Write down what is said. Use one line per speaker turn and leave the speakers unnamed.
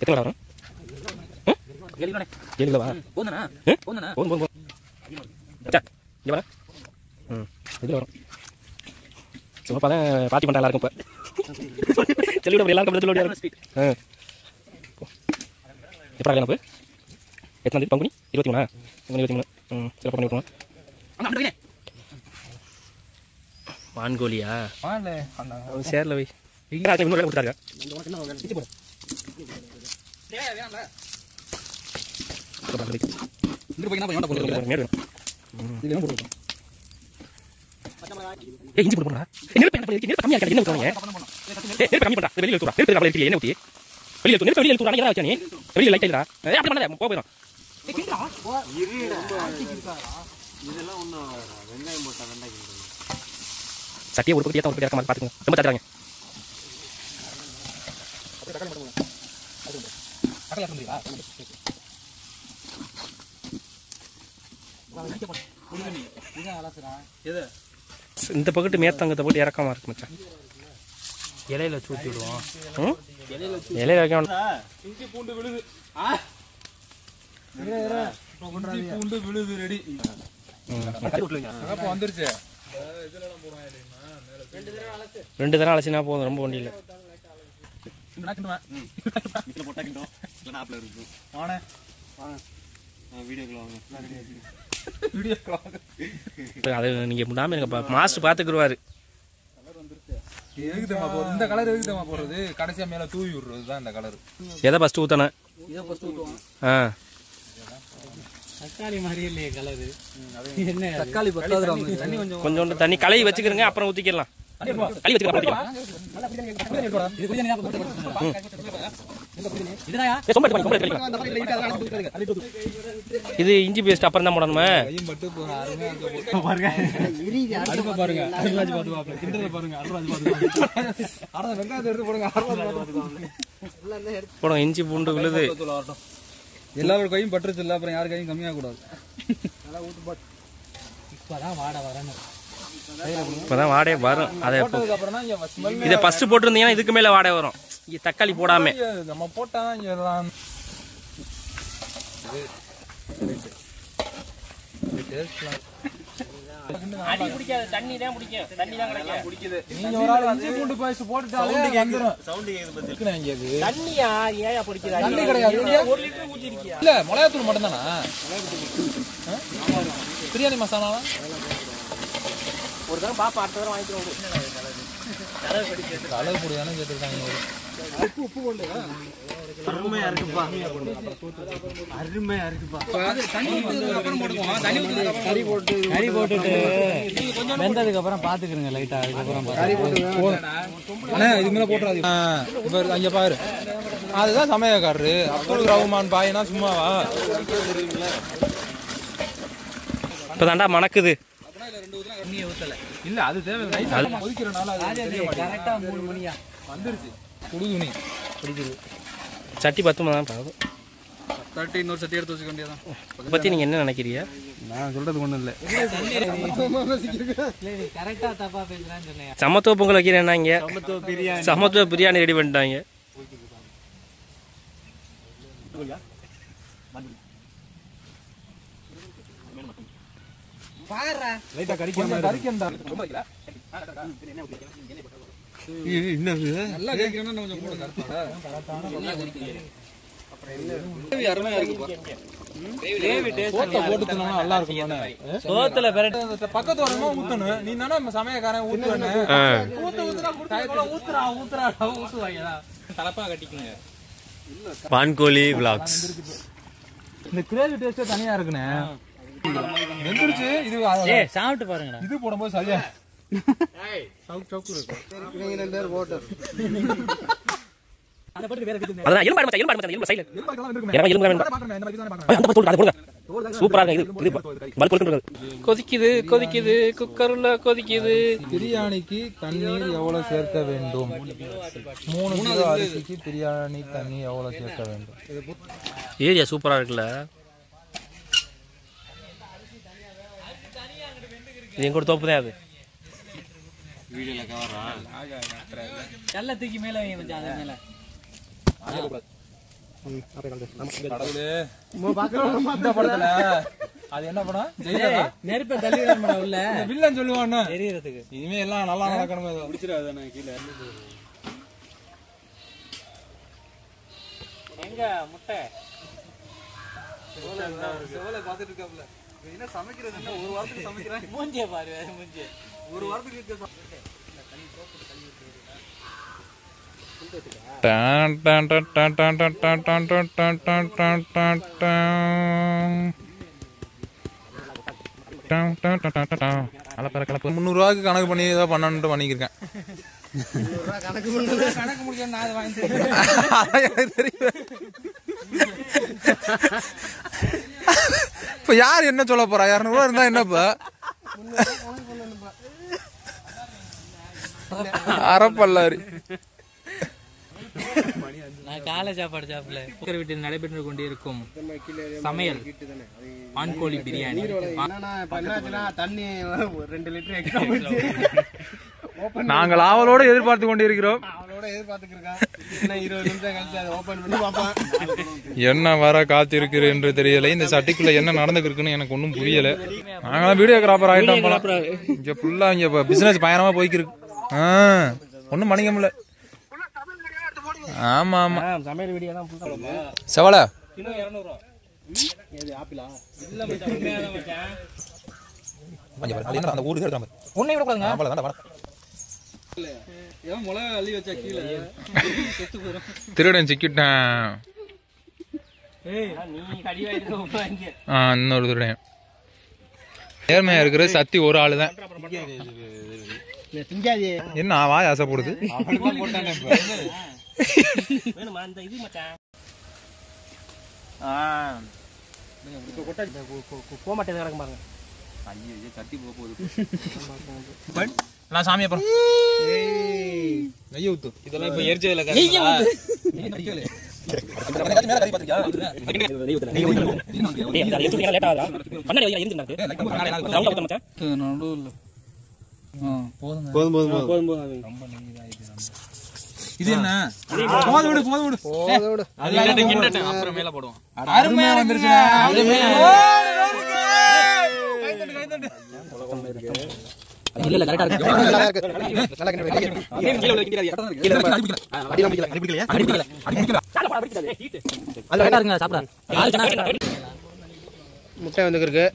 எத்தனை வரும்? 7 கிலோவா? போதும். இங்கே வர இதில் வரும். சும்மா பார்ட்டி பண்ணுறா எல்லாருக்கும். இப்போ சொல்லிவிட எல்லாருக்கும் சொல்ல முடியாது. எப்போ கல்யாணம்? எத்தனை தேதி? பங்குனி 23. 23. சிறப்பாக பண்ணி விட்டுருவோம். வான்கோழியா? சேர்ல வை. இன்னொரு வேலை கொடுத்தாருங்க. இஞ்சி போட்டு போனா கம்மியா என்ன ஊற்றுவாங்க? கம்மி பண்ணா வெளியில் ஊற்றுவா. என்ன ஊற்றி வெளியில் ஊற்றுவா. நீ வச்சா நீ வெளியில் லைட் இல்லடா. அப்படி பண்ணாத போயிடும். சட்டியை ஒரு பக்கம் ஏற்ற ஒரு பக்கம் இறக்க மாதிரி பார்த்துக்கோங்க. ரொம்ப தட்டுறாங்க. இந்த பக்கத்து மேத்தங்கத்தை போட்டு இறக்காம இருக்கு மச்சான். இலையில சூத்தி விடுவோம். இலையில வைக்க இஞ்சி பூண்டு விழுது. பூண்டு விழுது ரெடி. வந்துருச்சு. 2 தடவை அலசினா போதும். ரொம்ப ஒன்றும் இல்லை. அது நீங்க முன்னாம எனக்கு மாஸ்டர் பாத்துக்குருவாரு. இந்த கலர் எதுக்கு தெரியுமா போடுறது? கடைசியா மேல தூவி விடுறது தான் இந்த கலர். எதை ஃபர்ஸ்ட் ஊத்தணும்? தக்காளி மாதிரி இல்லையே கலரு. என்ன தக்காளி பத்தாது. தண்ணி கொஞ்சோண்டு தண்ணி கலவி வச்சுக்கிறங்க. அப்புறம் ஊத்திக்கலாம். கலவி வச்சுக்கலாம். இது இஞ்சி பேஸ்ட் அப்புறம் தான் போடணுமா? போடுங்க. இஞ்சி பூண்டு விழுது. எல்லாரோட கையும் பட்டுருச்சு இல்ல. அப்புறம் யாரு கையும் கம்மியாக கூடாது. இப்பதான் வாடகை வரும். அதை இதை ஃபர்ஸ்ட் போட்டிருந்தீங்கன்னா இதுக்கு மேல வாடகை வரும். தக்காளி போடாம நம்ம போட்டாதான் தண்ணி தான் பிடிக்கும். தண்ணி தான் பிடிக்குது. நீங்க ஒரு ஆள் இஞ்சி பூண்டு பேஸ்ட் போட்டுட்டாலே வந்துரும். சவுண்ட் கேக்குது பத்திக்குது. தண்ணியா ஏயா பிடிக்குது? தண்ணி கிடையாது. 1 லிட்டர் ஊத்தி இருக்கியா? இல்ல மிளகாத்தூள் மட்டும் தானா? பிரியாணி மசாலா ஒரு தடவை பாப்பா அடுத்த தடவை வாங்கிக்கிறோம். கலர் பொடி தானே கேட்டிருக்காங்க. உப்பு போண்டு அருமையா இருக்குப்பா. அருமையா இருக்குப்பா. தண்ணி ஊத்துறதுக்கு அப்புறம் போடுவோம். தண்ணி ஊத்துறதுக்கு கறி போட்டுட்டு வெந்ததுக்கு அப்புறம் பாத்துக்கிறங்க லைட்டா. அதுக்கு அப்புறம் கறி போட்டு அண்ணா இதுக்கு மேல போட்டுறாது. இப்ப அங்க பாரு. அதுதான் சமயக்காரரு அப்துல் ரஹ்மான் பாயினா சும்மாவா? இப்பதான்டா மணக்குது. இல்ல அது தேவை. கொதிக்கிறனால கரெக்டா 3 மணியா வந்துருச்சு. குடுதுணி பிடிக்குது. சட்டி 10 தான் பாவம். சட்டி இன்னொரு சட்டி எடுத்து வச்சுக்க வேண்டியதான். அதை பத்தி நீங்க என்ன நினைக்கிறீங்க? நான் சொல்றது ஒண்ணும் இல்ல. கரெக்டா தப்பா பேசுறான்னு சொன்னீங்க. சமத்துவ பொங்கல் வைக்கிறேன்னா இங்க சமத்துவ பிரியாணி ரெடி பண்ணிட்டாங்க. பாறா லைட்டா கரிக்கண்டா. என்னது நல்லா கேக்குறேன்னா கொஞ்சம் கூட கரெக்ட்டா. கிரேவி அருமையா இருக்குப்பா. கிரேவி டேஸ்ட் போட்டு தின்னா நல்லா இருக்கும் தானே. சோத்துல பெரட்ட பக்கத்து வரமா ஊத்தணும். நீ தான சமயக்காரன் ஊத்துறனே. ஊத்துறாடா. தலப்பா கட்டிக்குங்க. வான்கோழி vlogs. இந்த கிரேவி டேஸ்ட் தனியா இருக்குனே. வெந்துருச்சு. இது ஏய் சாப்பிட்டு பாருங்கடா. இது போடும்போது சரியா ஏய் சவுக்கு இருக்கு. நீங்க ரெண்டு பேர் போடு. அத போட்டு வேற விடுங்க. அத எலும்பு மச்சான் எலும்பு சைடுல. எலும்புலாம் வந்துருக்குமே. எலும்பு பாக்குறேன். இந்த மாதிரி தான பாக்குறேன். அந்த போடு அத போடுங்க. சூப்பரா இருக்கு. இது பல்ப் கொதிக்குது. குக்கர்ல கொதிக்குது. பிரியாணிக்கு தண்ணீர் எவ்வளவு சேர்க்க வேண்டும்? 3 கிலோ அரிசிக்கு பிரியாணி தண்ணி எவ்வளவு சேர்க்க வேண்டும்? ஏரியா சூப்பரா இருக்குல்ல. இது எங்கூட தோப்பு தான். அது வீடியோல கவரா கல்ல தூக்கி மேல வைங்க மச்சான். அது மேல
அது என்ன படம்? நெருப்பை தள்ளிவிட உள்ள வில்லன் சொல்லுவான் தெரியறதுக்கு. இனிமே எல்லாம் நல்லா நடக்கணும். முடிச்சிடாது கீழே எங்க முட்டை பாத்துட்டு இருக்காப்ல. என்ன சமைக்கிறது? என்ன ஒரு வாரத்துக்கு சமைக்கிறேன். மூஞ்சிய பாரு, மூஞ்சிய ஒரு வாரத்துக்கு $300 கணக்கு பண்ணி ஏதோ பண்ணணும்னு பண்ணிக்கிருக்கேன். இப்ப யார் என்ன சொல்ல போறா? $200 இருந்தா என்னப்பா? அறப்பல்லாரு காலை சாப்பாடு சாப்பிடல. வீட்டில் நடைபெற்று கொண்டிருக்கும் சமையல் ஆண்கோழி பிரியாணி. தண்ணி 2 லிட்டர் எக்ஸ்ட்ரா நாங்கள் ஆவலோடு எதிர்பார்த்து கொண்டிருக்கிறோம். என்ன வர காத்திருக்கிறது என்று தெரியல. இந்த சட்டிக்குள்ள என்ன நடந்துருக்குன்னு எனக்கு ஒன்றும் புரியல. நாங்களாம் வீடியோகிராஃபர் ஆயிட்டோம். இங்க ஃபுல்லா இங்க பிசினஸ் பயங்கரமா போய்க்கிருக்கு. ஒன்னும் பண்ணிக்க முடியல. ஆமா ஆமா சமையல் வீடியோ தான் செவல திருடன் சிக்கிட்டான். இன்னொரு திருடன். நேர்மையா இருக்கிற சத்தி ஒரு ஆளு தான். என்ன வாய் ஆசைப்படுது? சாமி அப்புறம் இதெல்லாம் இப்ப எரிச்சதுல இது என்ன? போது விடு போது விடு போது விடு. அப்புறம் மேல போடுவோம். அருமையா வந்துருச்சு. இல்ல இல்ல கரெக்ட்டா இருக்கு. நல்லா இருக்கு. நல்லா இருக்கு. கீழ உள்ள கிண்டிராதீங்க. கீழ அடிக்கலையா? அடிக்கல. சாப்பிட அடிக்காதே. ஹீட். அது கரெக்ட்டா இருக்குங்க சாப்பிட. முட்டை வந்துருக்கு.